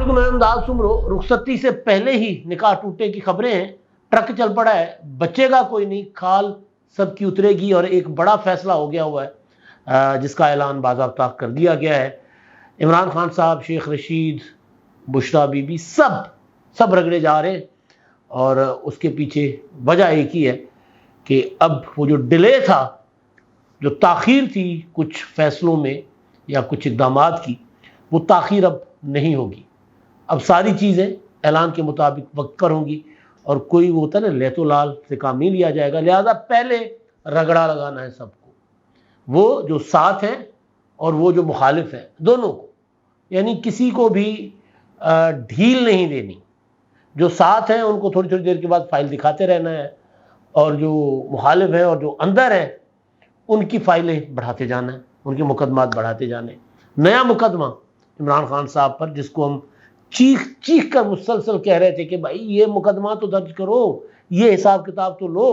علیکم احمد سمرو رخصتی سے پہلے ہی نکاح ٹوٹنے کی خبریں ہیں، ٹرک چل پڑا ہے، بچے گا کوئی نہیں، کھال سب کی اترے گی، اور ایک بڑا فیصلہ ہو گیا ہوا ہے جس کا اعلان باضابطہ کر دیا گیا ہے۔ عمران خان صاحب، شیخ رشید، بشرا بی بی سب رگڑے جا رہے ہیں، اور اس کے پیچھے وجہ ایک ہی ہے کہ اب وہ جو ڈیلے تھا، جو تاخیر تھی کچھ فیصلوں میں یا کچھ اقدامات کی، وہ تاخیر اب نہیں ہوگی۔ اب ساری چیزیں اعلان کے مطابق وقت پر ہوں گی، اور کوئی وہ ہوتا ہے نا لیت و لال سے کام نہیں لیا جائے گا، لہذا پہلے رگڑا لگانا ہے سب کو، وہ جو ساتھ ہیں اور وہ جو مخالف ہیں، دونوں کو، یعنی کسی کو بھی ڈھیل نہیں دینی۔ جو ساتھ ہیں ان کو تھوڑی تھوڑی دیر کے بعد فائل دکھاتے رہنا ہے، اور جو مخالف ہیں اور جو اندر ہیں ان کی فائلیں بڑھاتے جانا ہے، ان کے مقدمات بڑھاتے جانے۔ نیا مقدمہ عمران خان صاحب پر، جس کو ہم چیخ کر مسلسل کہہ رہے تھے کہ بھائی یہ مقدمہ تو درج کرو، یہ حساب کتاب تو لو،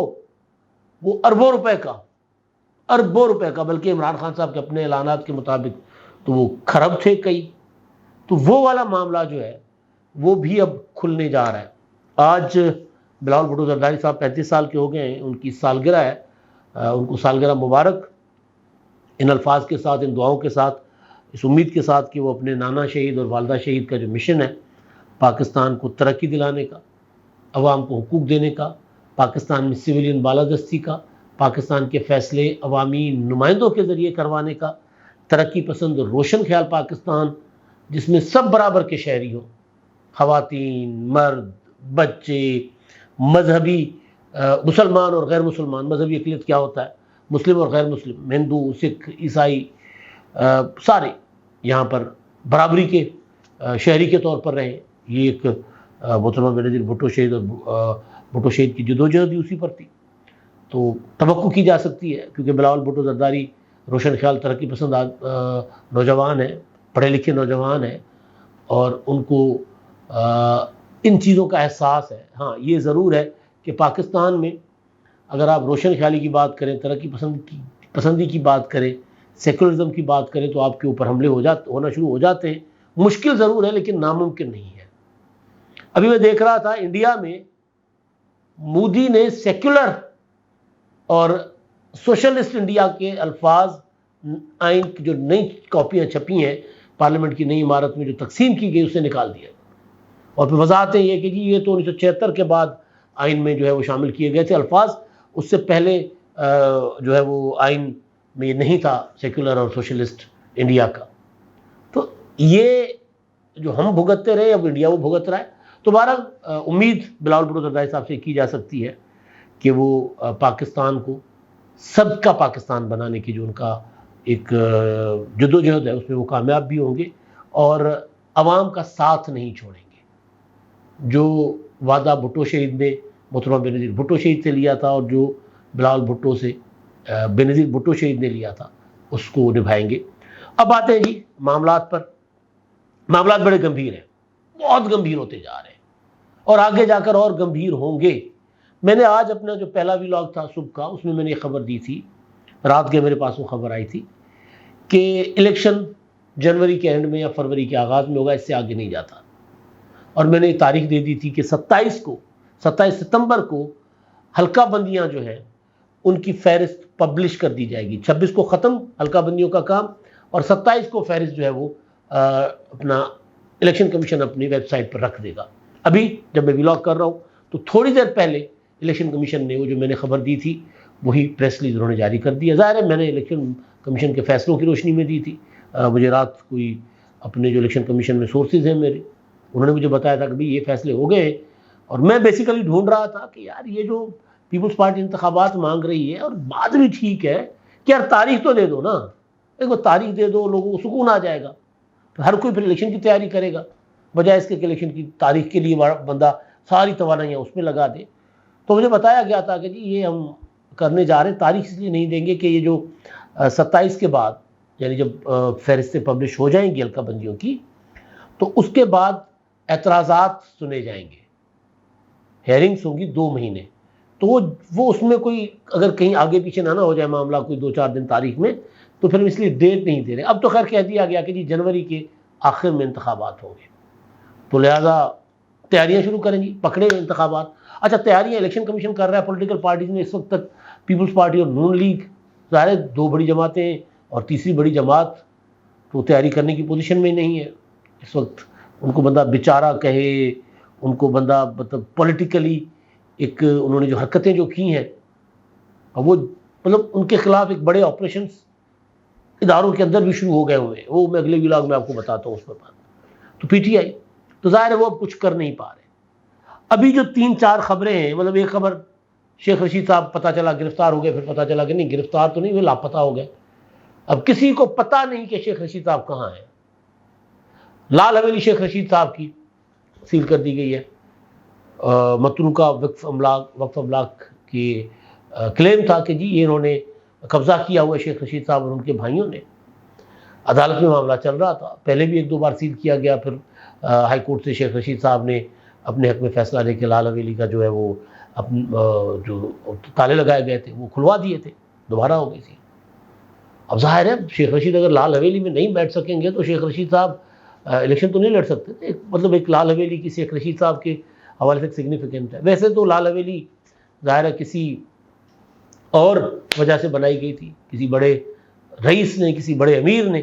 وہ اربوں روپے کا، بلکہ عمران خان صاحب کے اپنے اعلانات کے مطابق تو وہ کھرب تھے کئی۔ تو وہ والا معاملہ جو ہے وہ بھی اب کھلنے جا رہا ہے۔ آج بلاول بھٹو زرداری صاحب 35 سال کے ہو گئے ہیں، ان کی سالگرہ ہے، ان کو سالگرہ مبارک۔ ان الفاظ کے ساتھ، ان دعاؤں کے ساتھ، اس امید کے ساتھ کہ وہ اپنے نانا شہید اور والدہ شہید کا جو مشن ہے، پاکستان کو ترقی دلانے کا، عوام کو حقوق دینے کا، پاکستان میں سویلین بالادستی کا، پاکستان کے فیصلے عوامی نمائندوں کے ذریعے کروانے کا، ترقی پسند اور روشن خیال پاکستان جس میں سب برابر کے شہری ہوں، خواتین، مرد، بچے، مذہبی، مسلمان اور غیر مسلمان۔ مذہبی اقلیت کیا ہوتا ہے؟ مسلم اور غیر مسلم، ہندو، سکھ، عیسائی، سارے یہاں پر برابری کے شہری کے طور پر رہیں۔ یہ ایک محترمہ بینظیر بھٹو شہید اور بھٹو شہید کی جدوجہد بھی اسی پر تھی۔ تو توقع کی جا سکتی ہے، کیونکہ بلاول بھٹو زرداری روشن خیال ترقی پسند نوجوان ہیں، پڑھے لکھے نوجوان ہیں، اور ان کو ان چیزوں کا احساس ہے۔ ہاں یہ ضرور ہے کہ پاکستان میں اگر آپ روشن خیالی کی بات کریں، ترقی پسندی کی بات کریں، سیکولرزم کی بات کریں، تو آپ کے اوپر حملے ہونا شروع ہو جاتے ہیں۔ مشکل ضرور ہے لیکن ناممکن نہیں ہے۔ ابھی میں دیکھ رہا تھا انڈیا میں مودی نے سیکولر اور سوشلسٹ انڈیا کے الفاظ آئین کی جو نئی کاپیاں چھپی ہیں پارلیمنٹ کی نئی عمارت میں جو تقسیم کی گئی، اسے نکال دیا، اور پھر وضاحتیں یہ کہ جی یہ تو 1976 کے بعد آئین میں جو ہے وہ شامل کیے گئے تھے الفاظ، اس سے پہلے جو ہے وہ آئین میں یہ نہیں تھا سیکولر اور سوشلسٹ انڈیا کا۔ تو یہ جو ہم بھگتتے رہے، اب انڈیا وہ بھگت رہا ہے۔ تو بہرحال امید بلاول بھٹو زرداری صاحب سے کی جا سکتی ہے کہ وہ پاکستان کو سب کا پاکستان بنانے کی جو ان کا ایک جدوجہد ہے، اس میں وہ کامیاب بھی ہوں گے، اور عوام کا ساتھ نہیں چھوڑیں گے۔ جو وعدہ بھٹو شہید نے محترمہ بینظیر بھٹو شہید سے لیا تھا، اور جو بلاول بھٹو سے بینظیر بھٹو شہید نے لیا تھا، اس کو نبھائیں گے۔ اب آتے ہیں جی معاملات پر۔ معاملات بڑے گمبھیر ہیں، بہت گمبھیر ہوتے جا رہے ہیں، اور آگے جا کر اور گمبھیر ہوں گے۔ میں نے آج اپنا جو پہلا ولاگ تھا صبح کا، اس میں نے یہ خبر دی تھی، رات کے میرے پاس وہ خبر آئی تھی کہ الیکشن جنوری کے اینڈ میں یا فروری کے آغاز میں ہوگا، اس سے آگے نہیں جاتا۔ اور میں نے تاریخ دے دی تھی کہ 27 ستمبر کو حلقہ بندیاں جو ہیں ان کی فہرست پبلش کر دی جائے گی۔ 26 کو ختم حلقہ بندیوں کا کام، اور 27 کو فہرست جو ہے وہ اپنا الیکشن کمیشن اپنی ویب سائٹ پر رکھ دے گا۔ ابھی جب میں ولاگ کر رہا ہوں تو تھوڑی دیر پہلے الیکشن کمیشن نے وہ جو میں نے خبر دی تھی وہی پریس ریلیز انہوں نے جاری کر دیا۔ ظاہر ہے میں نے الیکشن کمیشن کے فیصلوں کی روشنی میں دی تھی۔ مجھے رات کوئی اپنے جو الیکشن کمیشن میں سورسز ہیں میرے، انہوں نے مجھے بتایا تھا کہ بھئی یہ فیصلے ہو گئے ہیں، اور میں بیسیکلی ڈھونڈ رہا تھا کہ یار یہ جو پیپلز پارٹی انتخابات مانگ رہی ہے، اور بات بھی ٹھیک ہے کہ یار تاریخ تو دے دو نا، ایک تاریخ دے دو، لوگوں کو سکون آ جائے گا، تو ہر کوئی پھر الیکشن کی تیاری کرے گا، بجائے اس کے کہ الیکشن کی تاریخ کے لیے بندہ ساری توانائیاں اس میں لگا دے۔ تو مجھے بتایا گیا تھا کہ جی یہ ہم کرنے جا رہے ہیں، تاریخ اس لیے نہیں دیں گے کہ یہ جو 27 کے بعد، یعنی جب فہرستیں پبلش ہو جائیں گی حلقہ بندیوں کی، تو اس کے بعد اعتراضات سنے جائیں گے، ہیئرنگس ہوں گی 2 مہینے، تو وہ اس میں کوئی اگر کہیں آگے پیچھے نہ ہو جائے معاملہ کوئی 2-4 دن تاریخ میں، تو پھر اس لیے ڈیٹ نہیں دے رہے۔ اب تو خیر کہہ دیا گیا کہ جی جنوری کے آخر میں انتخابات ہوں گے۔ تو لہٰذا تیاریاں شروع کریں جی، پکڑے انتخابات. اچھا تیاریاں الیکشن کمیشن کر رہا ہے پولیٹیکل پارٹیز میں اس وقت تک. پیپلز پارٹی اور نون لیگ ظاہر ہے 2 بڑی جماعتیں اور تیسری بڑی جماعت تو تیاری کرنے کی پوزیشن میں نہیں ہے اس وقت. ان کو بندہ بیچارہ کہے، ان کو بندہ مطلب پولیٹیکلی ایک انہوں نے جو حرکتیں جو کی ہیں وہ مطلب ان کے خلاف ایک بڑے آپریشنز اداروں کے اندر بھی شروع ہو گئے ہوئے ہیں. وہ میں اگلے ولاگ میں آپ کو بتاتا ہوں اس پر بات. تو پی ٹی آئی تو ظاہر ہے وہ اب کچھ کر نہیں پا رہے. ابھی جو 3-4 خبریں ہیں، مطلب ایک خبر شیخ رشید صاحب پتہ چلا گرفتار ہو گئے، پھر پتہ چلا کہ نہیں گرفتار تو نہیں، وہ لاپتہ ہو گئے. اب کسی کو پتہ نہیں کہ شیخ رشید صاحب کہاں ہیں. لال حویلی شیخ رشید صاحب کی سیل کر دی گئی ہے. متروکہ وقف املاک کی کلیم تھا کہ جی یہ انہوں نے قبضہ کیا ہوا ہے شیخ رشید صاحب اور ان کے بھائیوں نے. عدالت میں معاملہ چل رہا تھا، پہلے بھی 1-2 بار سیل کیا گیا، پھر ہائی کورٹ سے شیخ رشید صاحب نے اپنے حق میں فیصلہ لے کے لال حویلی کا جو ہے وہ جو تالے لگائے گئے تھے وہ کھلوا دیے تھے، دوبارہ ہو گئی تھی. اب ظاہر ہے شیخ رشید اگر لال حویلی میں نہیں بیٹھ سکیں گے تو شیخ رشید صاحب الیکشن تو نہیں لڑ سکتے تھے. مطلب ایک لال حویلی کی شیخ رشید صاحب کے حوالے سے سگنیفیکنٹ ہے. ویسے تو لال حویلی ظاہر ہے کسی اور وجہ سے بنائی گئی تھی، کسی بڑے رئیس نے، کسی بڑے امیر نے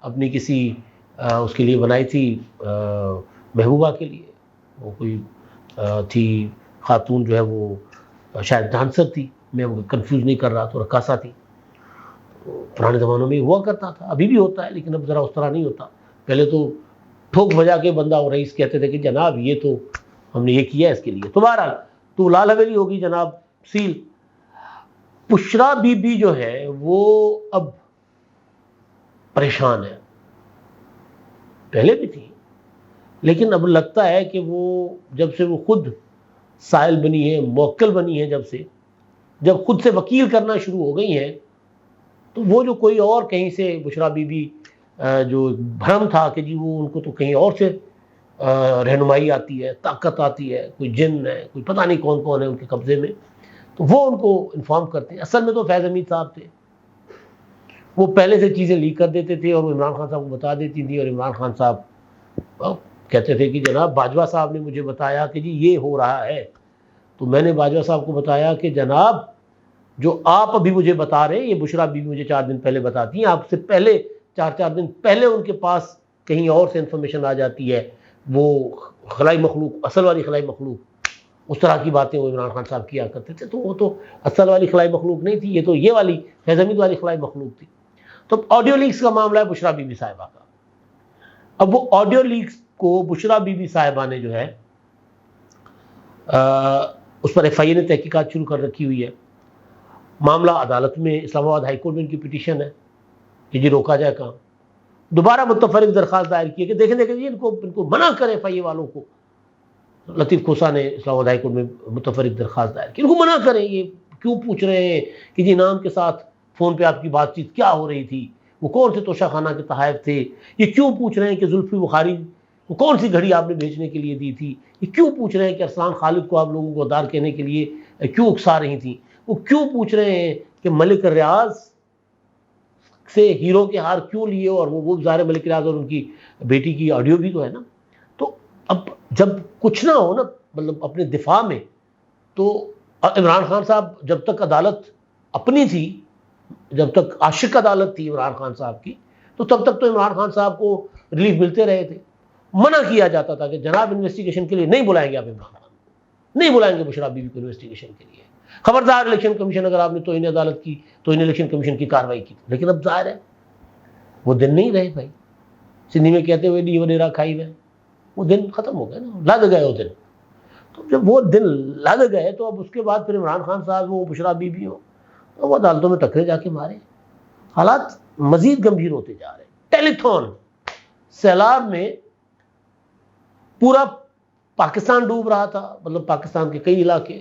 اپنی کسی اس کے لیے بنائی تھی محبوبہ کے لیے. وہ کوئی تھی خاتون جو ہے وہ شاید ڈانسر تھی، میں وہ کنفیوز نہیں کر رہا تو رقاصہ تھی. پرانے زمانوں میں ہوا کرتا تھا، ابھی بھی ہوتا ہے لیکن اب ذرا اس طرح نہیں ہوتا. پہلے تو ٹھوک بجا کے بندہ اور رئیس کہتے تھے کہ جناب یہ تو ہم نے یہ کیا ہے اس کے لیے. تو بہرحال تو لال حویلی ہوگی جناب سیل. بشرا بی بی جو ہے وہ اب پریشان ہے، پہلے بھی تھی لیکن اب لگتا ہے کہ وہ جب سے وہ خود سائل بنی ہے، موکل بنی ہے، جب خود سے وکیل کرنا شروع ہو گئی ہیں تو وہ جو کوئی اور کہیں سے بشرا بی بی جو بھرم تھا کہ جی وہ ان کو تو کہیں اور سے رہنمائی آتی ہے، طاقت آتی ہے، کوئی جن ہے، کوئی پتہ نہیں کون کون ہے ان کے قبضے میں، تو وہ ان کو انفارم کرتے ہیں. اصل میں تو فیض حمید صاحب تھے، وہ پہلے سے چیزیں لیک کر دیتے تھے اور وہ عمران خان صاحب کو بتا دیتی تھی. اور عمران خان صاحب کہتے تھے کہ جناب باجوہ صاحب نے مجھے بتایا کہ جی یہ ہو رہا ہے. تو میں نے باجوہ صاحب کو بتایا کہ جناب جو آپ ابھی مجھے بتا رہے ہیں یہ بشرا بی بی مجھے 4 دن پہلے بتاتی ہیں، آپ سے پہلے 4 دن پہلے ان کے پاس کہیں اور سے انفارمیشن آ جاتی ہے. وہ خلائی مخلوق، اصل والی خلائی مخلوق، اس طرح کی باتیں وہ عمران خان صاحب کیا کرتے تھے. تو وہ تو اصل والی خلائی مخلوق نہیں تھی، یہ تو یہ والی فیض حمید والی خلائی مخلوق تھی. تو آڈیو لیکس کا معاملہ ہے بشرا بی بی صاحبہ کا. اب وہ آڈیو لیکس کو بشرا بی بی صاحبہ نے جو ہے اس پر ایف آئی اے نے تحقیقات شروع کر رکھی ہوئی ہے. معاملہ عدالت میں اسلام آباد ہائی کورٹ میں ان کی پٹیشن ہے کہ جی روکا جائے کام. دوبارہ متفرق درخواست دائر کی ہے کہ دیکھیں جی ان کو منع کریں ایف آئی اے والوں کو. لطیف کھوسا نے اسلام آباد ہائی کورٹ میں متفرق درخواست دائر کی، ان کو منع کریں. یہ کیوں پوچھ رہے ہیں کہ جی نام کے ساتھ فون پہ آپ کی بات چیت کیا ہو رہی تھی، وہ کون سے توشہ خانہ کے تحائف تھے، یہ کیوں پوچھ رہے ہیں کہ زلفی بخاری وہ کون سی گھڑی آپ نے بیچنے کے لیے دی تھی، یہ کیوں پوچھ رہے ہیں کہ ارسلان خالد کو آپ لوگوں کو غدار کہنے کے لیے کیوں اکسا رہی تھیں، وہ کیوں پوچھ رہے ہیں کہ ملک ریاض سے ہیرو کے ہار کیوں لیے، اور وہ ظاہر ملک ریاض اور ان کی بیٹی کی آڈیو بھی تو ہے نا. تو اب جب کچھ نہ ہو نا مطلب اپنے دفاع میں، تو عمران خان صاحب جب تک عدالت اپنی تھی، جب تک عاشق عدالت تھی عمران خان صاحب کی، تو تب تک تو عمران خان صاحب کو ریلیف ملتے رہے تھے. منع کیا جاتا تھا کہ جناب انویسٹیگیشن کے لیے نہیں بلائیں گے آپ عمران خان، نہیں بلائیں گے بشرا بی بی کو انویسٹیگیشن کے لیے. خبردار الیکشن کمیشن اگر آپ نے توہین عدالت کی، توہین الیکشن کمیشن کی کارروائی کی. لیکن اب ظاہر ہے وہ دن نہیں رہے بھائی. سندھی میں کہتے ہوئے ڈی وڈیرا کھائی ہوئے، وہ دن ختم ہو گئے نا، لد گئے وہ دن. تو جب وہ دن لد گئے تو اب اس کے بعد پھر عمران خان صاحب وہ بشرا بی بی ہو تو وہ عدالتوں میں ٹکرے جا کے مارے. حالات مزید گمبھیر ہوتے جا رہے ہیں. ٹیلی تھون سیلاب میں پورا پاکستان ڈوب رہا تھا، مطلب پاکستان کے کئی علاقے،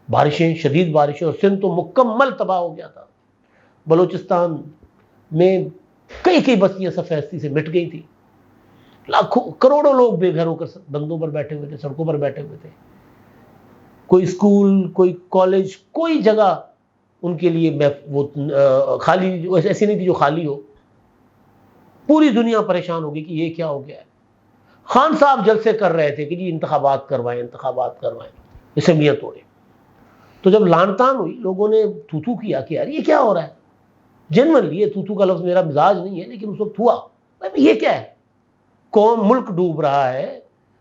بارشیں، شدید بارشیں، اور سندھ تو مکمل تباہ ہو گیا تھا. بلوچستان میں کئی بستیاں سفیدی سے مٹ گئی تھی. لاکھوں کروڑوں لوگ بے گھر ہو کر بندوں پر بیٹھے ہوئے تھے، سڑکوں پر بیٹھے ہوئے تھے. کوئی اسکول، کوئی کالج، کوئی جگہ ان کے لیے وہ خالی ایسی نہیں تھی جو خالی ہو. پوری دنیا پریشان ہوگی کہ یہ کیا ہو گیا ہے. خان صاحب جلسے کر رہے تھے کہ جی انتخابات کروائیں، اسمبلیاں توڑیں. تو جب لان تان ہوئی لوگوں نے تھو کیا کہ یار یہ کیا ہو رہا ہے. جنرلی یہ تھو کا لفظ میرا مزاج نہیں ہے، لیکن اس وقت ہوا یہ کیا ہے، قوم ملک ڈوب رہا ہے،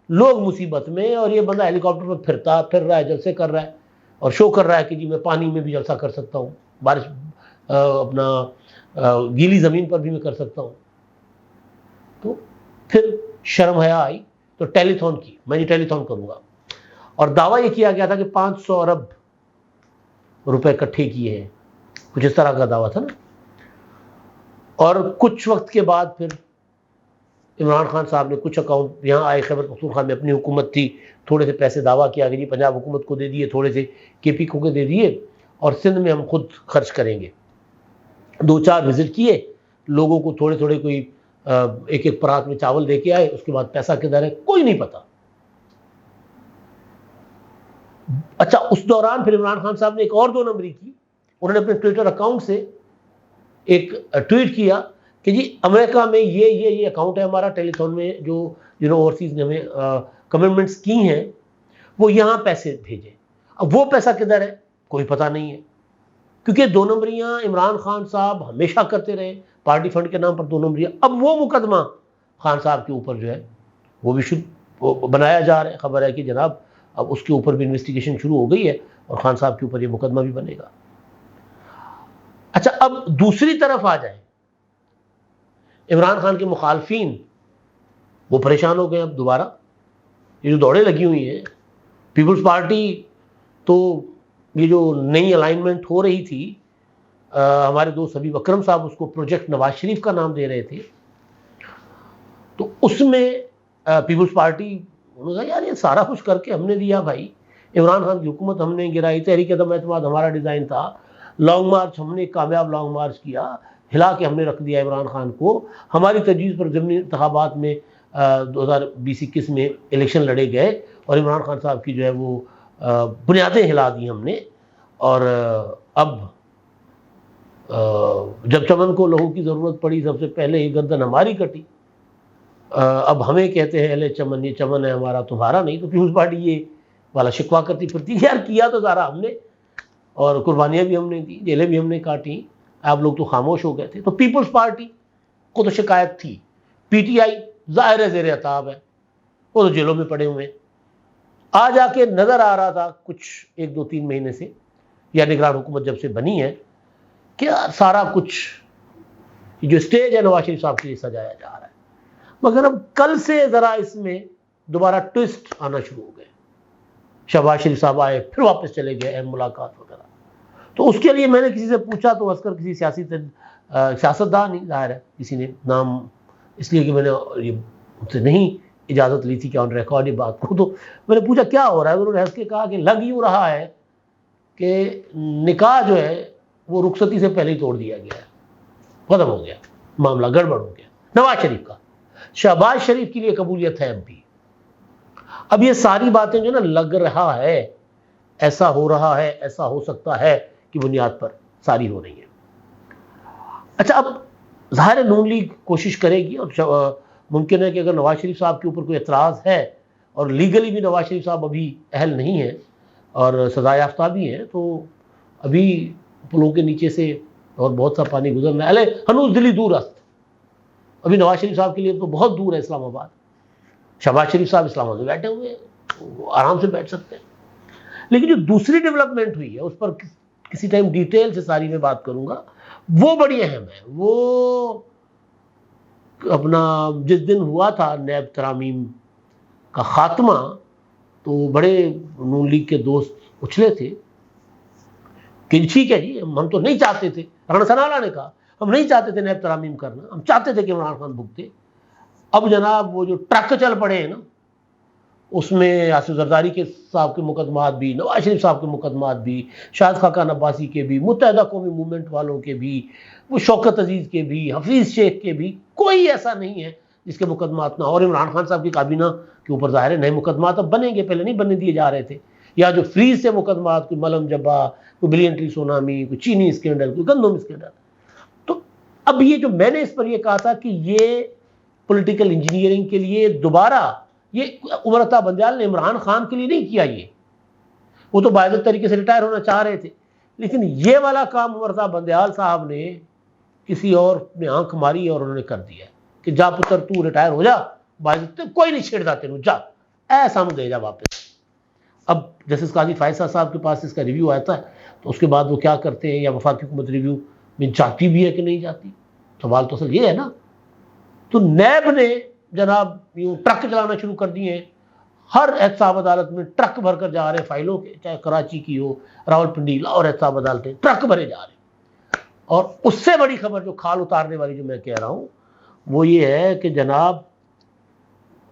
لوگ مصیبت میں، اور یہ بندہ ہیلی کاپٹر میں پھر رہا ہے، جلسے کر رہا ہے اور شو کر رہا ہے کہ جی میں پانی میں بھی جلسہ کر سکتا ہوں، بارش اپنا گیلی زمین پر بھی میں کر سکتا ہوں. تو پھر شرم حیا آئی تو ٹیلی تھون کی، میں یہ ٹیلی تھون کروں گا، اور دعویٰ یہ کیا گیا تھا کہ 500 ارب روپے اکٹھے کیے ہیں، کچھ اس طرح کا دعویٰ تھا نا. اور کچھ وقت کے بعد پھر عمران خان صاحب نے کچھ اکاؤنٹ یہاں آئے، خیبر پختونخوا میں اپنی حکومت تھی، تھوڑے سے پیسے دعویٰ کیا کہ جی پنجاب حکومت کو دے دیے، تھوڑے سے کے پی کو دے دیے، اور سندھ میں ہم خود خرچ کریں گے. 2-4 وزٹ کیے، لوگوں کو تھوڑے تھوڑے کوئی ایک پرات میں چاول دے کے آئے، اس کے بعد پیسہ کدھر ہے کوئی نہیں پتا. اچھا اس دوران پھر عمران خان صاحب نے ایک اور 2 نمبری کی. انہوں نے اپنے ٹویٹر اکاؤنٹ سے ایک ٹویٹ کیا کہ جی امریکہ میں یہ اکاؤنٹ ہے ہمارا، ٹیلی تھون میں جو اوورسیز نے ہمیں کمٹمنٹس کی ہیں وہ یہاں پیسے بھیجیں. اب وہ پیسہ کدھر ہے کوئی پتہ نہیں ہے، کیونکہ 2 نمبریاں عمران خان صاحب ہمیشہ کرتے رہے، پارٹی فنڈ کے نام پر 2 نمبریاں. اب وہ مقدمہ خان صاحب کے اوپر جو ہے وہ بھی بنایا جا رہا ہے. خبر ہے کہ جناب اب اس کے اوپر بھی انویسٹیگیشن شروع ہو گئی ہے اور خان صاحب کے اوپر یہ مقدمہ بھی بنے گا. اچھا اب دوسری طرف آ جائیں، عمران خان کے مخالفین وہ پریشان ہو گئے. اب دوبارہ یہ جو دوڑیں لگی ہوئی ہیں، پیپلز پارٹی تو یہ جو نئی الائنمنٹ ہو رہی تھی، ہمارے دوست حبیب اکرم صاحب اس کو پروجیکٹ نواز شریف کا نام دے رہے تھے، تو اس میں پیپلز پارٹی انہوں نے کہا یار یہ سارا کچھ کر کے ہم نے دیا بھائی، عمران خان کی حکومت ہم نے گرائی، تحریک عدم اعتماد ہمارا ڈیزائن تھا، لانگ مارچ ہم نے کامیاب لانگ مارچ کیا، ہلا کے ہم نے رکھ دیا عمران خان کو، ہماری تجویز پر ضمنی انتخابات میں 2020-21 میں الیکشن لڑے گئے اور عمران خان صاحب کی جو ہے وہ بنیادیں ہلا دی ہم نے، اور اب جب چمن کو لہو کی ضرورت پڑی سب سے پہلے ہی گردن ہماری کٹی، اب ہمیں کہتے ہیں اہل چمن یہ چمن ہے ہمارا تمہارا نہیں. تو پیپلز پارٹی یہ والا شکوہ کرتی پھرتی یار کیا تو سارا ہم نے، اور قربانیاں بھی ہم نے دی، جیلیں بھی ہم نے کاٹی، آپ لوگ تو خاموش ہو گئے تھے. تو پیپلز پارٹی کو تو شکایت تھی، پی ٹی آئی ظاہر زیر عتاب ہے، وہ تو جیلوں میں پڑے ہوئے ہیں. آ جا کے نظر آ رہا تھا کچھ 1-2-3 مہینے سے، یا نگران حکومت جب سے بنی ہے، کہ سارا کچھ جو اسٹیج ہے نواز شریف صاحب کے لیے سجایا جا رہا ہے. مگر اب کل سے ذرا اس میں دوبارہ ٹوسٹ آنا شروع ہو گئے. شہباز شریف صاحب آئے پھر واپس چلے گئے، اہم ملاقات وغیرہ. تو اس کے لیے میں نے کسی سے پوچھا تو اصغر کسی سیاستدان نہیں، ظاہر ہے کسی نے نام، اس لیے کہ میں نے ان سے نہیں اجازت لی تھی کہ آن ریکارڈ یہ بات کو، تو میں نے پوچھا کیا ہو رہا ہے. انہوں نے ہنس کے کہا کہ لگ یوں رہا ہے کہ نکاح جو ہے وہ رخصتی سے پہلے ہی توڑ دیا گیا ہے، ختم ہو گیا معاملہ، گڑبڑ ہو گیا. نواز شریف کا، شہباز شریف کے لیے قبولیت ہے اب بھی. اب یہ ساری باتیں جو نا لگ رہا ہے، ایسا ہو رہا ہے، ایسا ہو سکتا ہے کی بنیاد پر ساری ہو رہی ہے. اچھا اب ظاہر نون لیگ کوشش کرے گی، اور ممکن ہے کہ اگر نواز شریف صاحب کے اوپر کوئی اعتراض ہے، اور لیگلی بھی نواز شریف صاحب ابھی اہل نہیں ہیں اور سزا یافتہ بھی ہیں، تو ابھی پلوں کے نیچے سے اور بہت سا پانی گزرنا ہے. ہنوز دلی دور است، ابھی نواز شریف صاحب کے لیے تو بہت دور ہے اسلام آباد. شہباز شریف صاحب اسلام آباد میں بیٹھے ہوئے ہیں، وہ آرام سے بیٹھ سکتے ہیں. لیکن جو دوسری ڈیولپمنٹ ہوئی ہے اس پر کسی ٹائم ڈیٹیل سے ساری میں بات کروں گا، وہ بڑی اہم ہے. وہ اپنا جس دن ہوا تھا نیب ترامیم کا خاتمہ، تو بڑے نون لیگ کے دوست اچھلے تھے کہ ٹھیک ہے جی ہم تو نہیں چاہتے تھے، رانا ثناءاللہ نے کہا ہم نہیں چاہتے تھے نیب ترامیم کرنا، ہم چاہتے تھے کہ عمران خان بھگتے. اب جناب وہ جو ٹرک چل پڑے ہیں نا، اس میں آصف زرداری کے صاحب کے مقدمات بھی، نواز شریف صاحب کے مقدمات بھی، شاہد خاقان عباسی کے بھی، متحدہ قومی موومنٹ والوں کے بھی، وہ شوکت عزیز کے بھی، حفیظ شیخ کے بھی، کوئی ایسا نہیں ہے جس کے مقدمات نہ. اور عمران خان صاحب کی کابینہ کے اوپر ظاہر ہے نئے مقدمات اب بنیں گے، پہلے نہیں بننے دیے جا رہے تھے. یا جو فریز سے مقدمات، کوئی ملم جبا، کوئی بلینٹری سونامی، کوئی چینی اسکینڈل، کوئی گندم اسکینڈل. تو اب یہ جو میں نے اس پر یہ کہا تھا کہ یہ پولیٹیکل انجینئرنگ کے لیے دوبارہ، یہ عمر عطا بندیال نے عمران خان کے لیے نہیں کیا، یہ وہ تو باعزت طریقے سے ریٹائر ہونا چاہ رہے تھے، لیکن یہ والا کام عمر عطا بندیال صاحب نے کسی اور نے آنکھ ماری اور انہوں نے کر دیا کہ جا پتر تو ریٹائر ہو جا، باعزت کوئی نہیں چھیڑتا تینوں، جا ایسا دے جا واپس۔ اب جسٹس قاضی فائز صاحب کے پاس اس کا ریویو آتا ہے تو اس کے بعد وہ کیا کرتے ہیں، یا وفاقی حکومت ریویو میں جاتی بھی ہے کہ نہیں جاتی، سوال تو اصل یہ ہے نا۔ تو نیب نے جناب یوں ٹرک چلانا شروع کر دیے ہیں، ہر احتساب عدالت میں ٹرک بھر کر جا رہے ہیں فائلوں کے، چاہے کراچی کی ہو، راولپنڈی، لاہور احتساب عدالتیں ٹرک بھرے جا رہے ہیں۔ اور اس سے بڑی خبر جو کھال اتارنے والی جو میں کہہ رہا ہوں وہ یہ ہے کہ جناب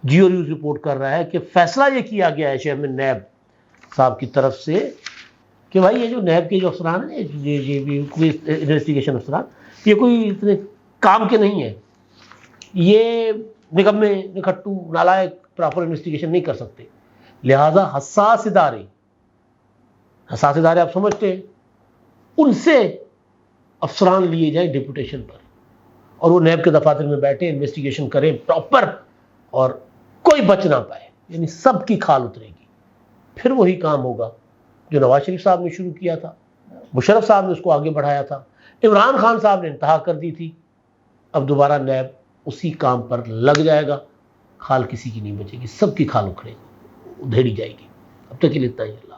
جیو نیوز رپورٹ کر رہا ہے کہ فیصلہ یہ کیا گیا ہے چیئرمین نیب صاحب کی طرف سے کہ بھائی یہ جو نیب کے جو افسران ہیں، انویسٹیگیشن افسران، یہ کوئی اتنے کام کے نہیں ہیں، یہ نکمے نکھٹو نالائق پراپر انویسٹیگیشن نہیں کر سکتے، لہذا حساس ادارے آپ سمجھتے ہیں، ان سے افسران لیے جائیں ڈپوٹیشن پر، اور وہ نیب کے دفاتر میں بیٹھے انویسٹیگیشن کریں پراپر، اور کوئی بچ نہ پائے، یعنی سب کی کھال اترے گی۔ پھر وہی کام ہوگا جو نواز شریف صاحب نے شروع کیا تھا، مشرف صاحب نے اس کو آگے بڑھایا تھا، عمران خان صاحب نے انتہا کر دی تھی، اب دوبارہ نیب اسی کام پر لگ جائے گا، کھال کسی کی نہیں بچے گی، سب کی کھال ادھیڑی جائے گی۔ اب تک کے لیے اتنا ہی، اللہ۔